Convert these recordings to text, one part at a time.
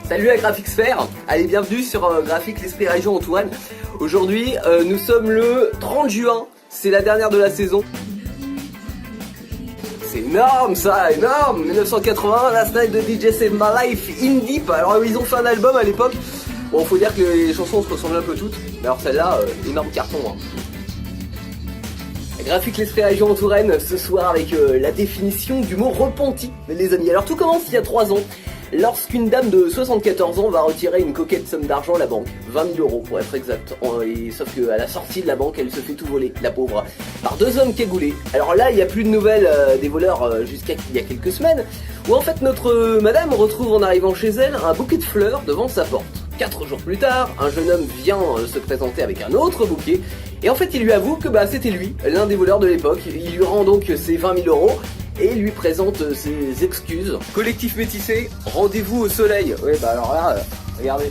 Salut la Graphicsphère, allez bienvenue sur Graphique l'Esprit Région en Touraine. Aujourd'hui nous sommes le 30 juin, c'est la dernière de la saison. C'est énorme ça, énorme. 1980, Last Night de DJ Save My Life in Deep. Alors ils ont fait un album à l'époque. Bon, faut dire que les chansons se ressemblent un peu toutes. Mais alors celle-là, énorme carton hein. Graphique l'Esprit Région en Touraine ce soir avec la définition du mot repenti les amis. Alors tout commence il y a 3 ans. Lorsqu'une dame de 74 ans va retirer une coquette somme d'argent à la banque, 20 000 euros pour être exact, et sauf qu'à la sortie de la banque, elle se fait tout voler, la pauvre, par 2 hommes cagoulés. Alors là, il n'y a plus de nouvelles des voleurs jusqu'à il y a quelques semaines, où en fait notre madame retrouve en arrivant chez elle un bouquet de fleurs devant sa porte. 4 jours plus tard, un jeune homme vient se présenter avec un autre bouquet, et en fait il lui avoue que c'était lui, l'un des voleurs de l'époque. Il lui rend donc ses 20 000 euros, et lui présente ses excuses. Collectif métissé, rendez-vous au soleil. Ouais alors là, regardez.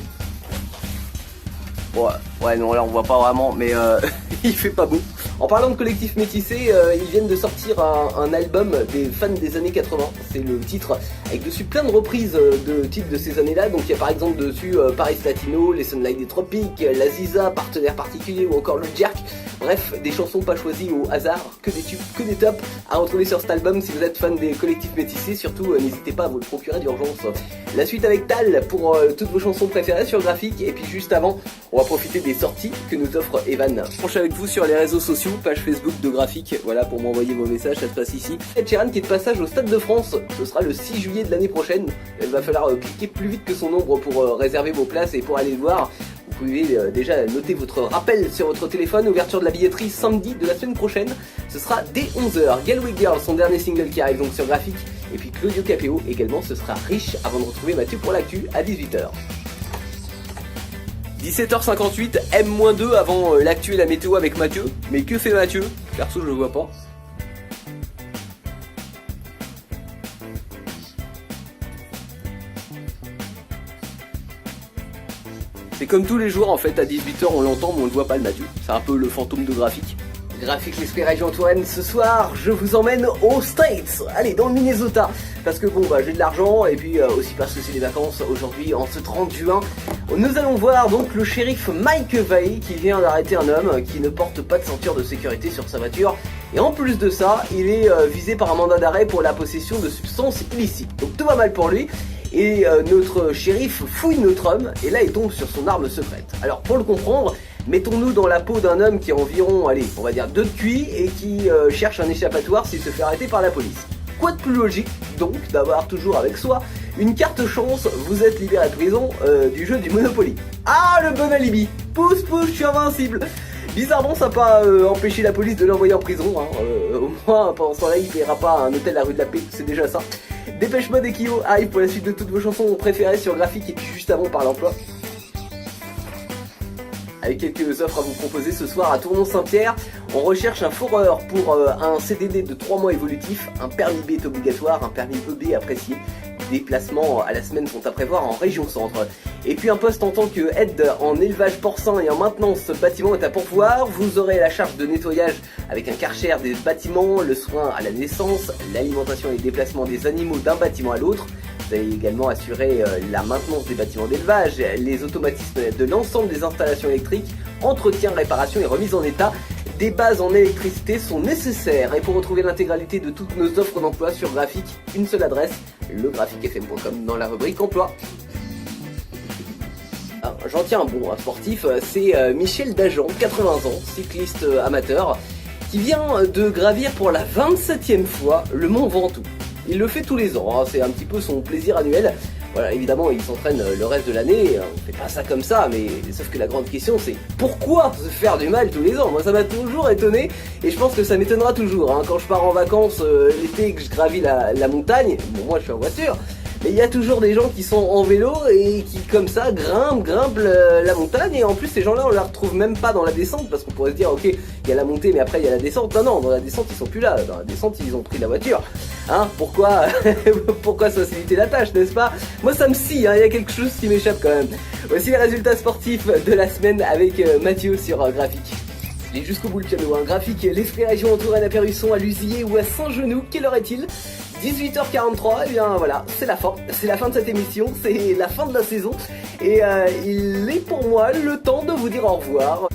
Ouais non là on voit pas vraiment, mais il fait pas beau. En parlant de collectif métissé, ils viennent de sortir un album des fans des années 80, c'est le titre, avec dessus plein de reprises de titres de ces années-là. Donc il y a par exemple dessus Paris Latino, Les Sunlight des Tropiques, La Ziza, Partenaire Particulier ou encore Le Jerk. Bref, des chansons pas choisies au hasard, que des tubes, que des tops à retrouver sur cet album. Si vous êtes fan des collectifs métissés, surtout n'hésitez pas à vous le procurer d'urgence. La suite avec Tal pour toutes vos chansons préférées sur Graphique. Et puis juste avant, on va profiter des sorties que nous offre Evan. Je suis avec vous sur les réseaux sociaux, page Facebook de Graphique, voilà pour m'envoyer vos messages, ça se passe ici. Ed Sheeran qui est de passage au Stade de France, ce sera le 6 juillet de l'année prochaine. Il va falloir cliquer plus vite que son ombre pour réserver vos places et pour aller le voir. Vous pouvez déjà noter votre rappel sur votre téléphone. Ouverture de la billetterie samedi de la semaine prochaine, ce sera dès 11h. Galway Girl, son dernier single qui arrive donc sur Graphique. Et puis Claudio Capéo également, ce sera riche avant de retrouver Mathieu pour l'actu à 18h. 17h58, M-2 avant l'actu et la météo avec Mathieu. Mais que fait Mathieu? Perso je le vois pas. C'est comme tous les jours en fait, à 18h on l'entend mais on ne voit pas le Mathieu. C'est un peu le fantôme de Graphique. Graphique l'Esprit Région Touraine, ce soir je vous emmène aux States. Allez, dans le Minnesota. Parce que j'ai de l'argent et puis aussi parce que c'est les vacances aujourd'hui en ce 30 juin. Nous allons voir donc le shérif Mike Veil qui vient d'arrêter un homme qui ne porte pas de ceinture de sécurité sur sa voiture. Et en plus de ça, il est visé par un mandat d'arrêt pour la possession de substances illicites. Donc tout va mal pour lui. Et notre shérif fouille notre homme et là il tombe sur son arme secrète. Alors pour le comprendre, mettons-nous dans la peau d'un homme qui a environ, allez, on va dire 2 de QI et qui cherche un échappatoire s'il se fait arrêter par la police. Quoi de plus logique donc d'avoir toujours avec soi une carte chance, vous êtes libéré de prison du jeu du Monopoly. Ah le bon alibi, pousse pousse, je suis invincible. Bizarrement ça n'a pas empêché la police de l'envoyer en prison, hein. Au moins pendant ce temps-là il ne paiera pas un hôtel à la rue de la Paix, c'est déjà ça. Dépêche Mode et Kyo arrive pour la suite de toutes vos chansons préférées sur Graphique et puis juste avant par l'emploi. Avec quelques offres à vous proposer ce soir à Tournon-Saint-Pierre, on recherche un foreur pour un CDD de 3 mois évolutif, un permis B est obligatoire, un permis EB apprécié. Des déplacements à la semaine sont à prévoir en région centre. Et puis un poste en tant que aide en élevage porcin et en maintenance bâtiment est à pourvoir. Vous aurez la charge de nettoyage avec un karcher des bâtiments, le soin à la naissance, l'alimentation et les déplacements des animaux d'un bâtiment à l'autre. Vous allez également assurer la maintenance des bâtiments d'élevage, les automatismes de l'ensemble des installations électriques, entretien, réparation et remise en état. Des bases en électricité sont nécessaires. Et pour retrouver l'intégralité de toutes nos offres d'emploi sur Graphique, une seule adresse, legraphiquefm.com dans la rubrique emploi. J'en tiens un bon, un sportif, c'est Michel Dajan, 80 ans, cycliste amateur, qui vient de gravir pour la 27e fois le Mont Ventoux. Il le fait tous les ans, hein, c'est un petit peu son plaisir annuel. Voilà, évidemment, il s'entraîne le reste de l'année, on fait pas ça comme ça, mais sauf que la grande question c'est pourquoi se faire du mal tous les ans? Moi ça m'a toujours étonné, et je pense que ça m'étonnera toujours, hein. Quand je pars en vacances l'été et que je gravis la montagne, bon moi je suis en voiture, mais il y a toujours des gens qui sont en vélo et qui comme ça grimpent la montagne, et en plus ces gens-là on les retrouve même pas dans la descente, parce qu'on pourrait se dire ok, il y a la montée mais après il y a la descente. Non, dans la descente ils sont plus là, dans la descente ils ont pris la voiture. Hein, pourquoi se faciliter la tâche, n'est-ce pas? Moi ça me scie, hein, il y a quelque chose qui m'échappe quand même. Voici les résultats sportifs de la semaine avec Mathieu sur Graphique. Et jusqu'au bout le piano, hein. Graphique, l'Esprit Région en Touraine, à Perrusson, à Lusillé ou à Saint-Genoux, quelle heure est-il? 18h43, et bien voilà, c'est la fin de cette émission, c'est la fin de la saison, et il est pour moi le temps de vous dire au revoir.